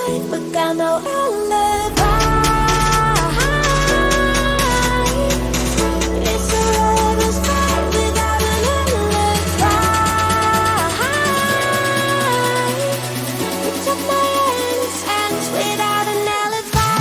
alive, but got no alibi. It's a lover's fight without an alibi. You took my hands without an alibi.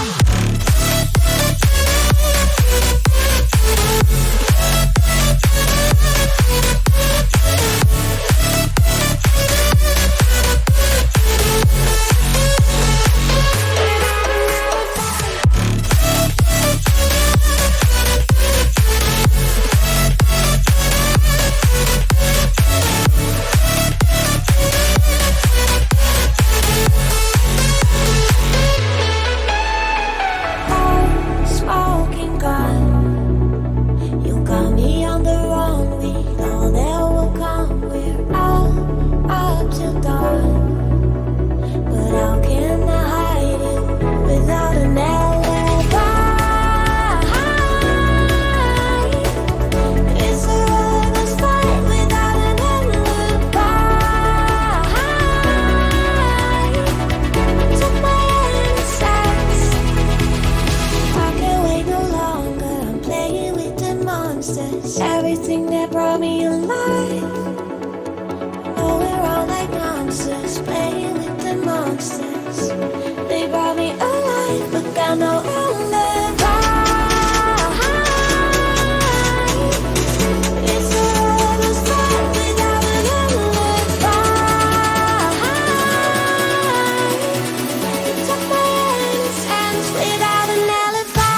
Everything that brought me alive. Oh, we're all like monsters, playing with the monsters. They brought me alive, but got no alibi. It's a lover's fight without an alibi. You took my hands without an alibi.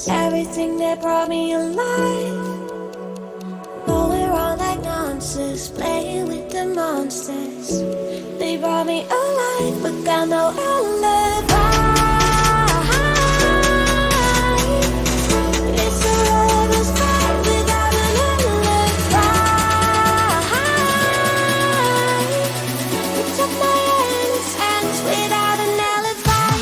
Everything that brought me alive. Oh, we're all like monsters, playing with the monsters. They brought me alive, but got no alibi. It's a lover's fight without an alibi. You took my hands without an alibi.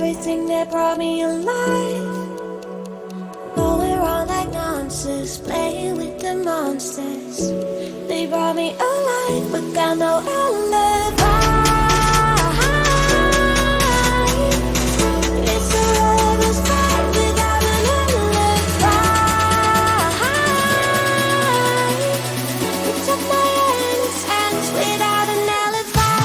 everything that brought me alive. But we're all like monsters, playing with the monsters. They brought me alive, but got no alibi. It's a lover's fight without an alibi. You took my hands without an alibi.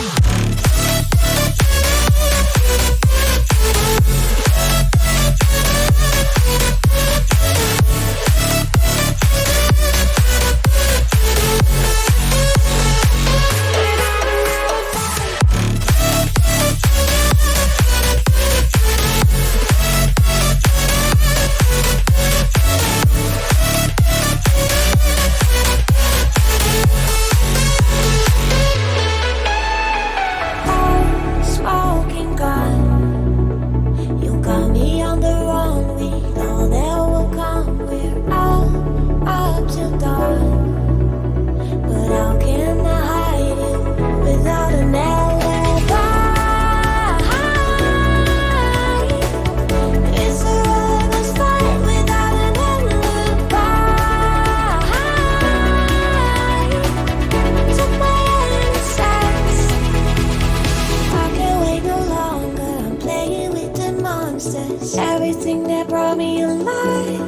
Everything that brought me alive.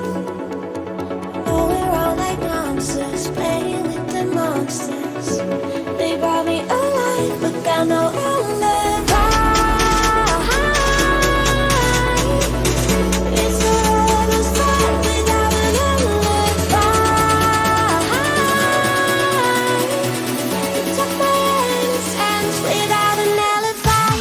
Oh, we're all like monsters, playing with the monsters. They brought me alive, but got no alibi. It's a lover's fight without an alibi. You took my hands without an alibi.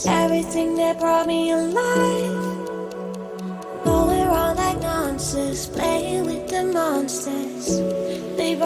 Everything that brought me alive. But we're all like monsters, playing with the monsters.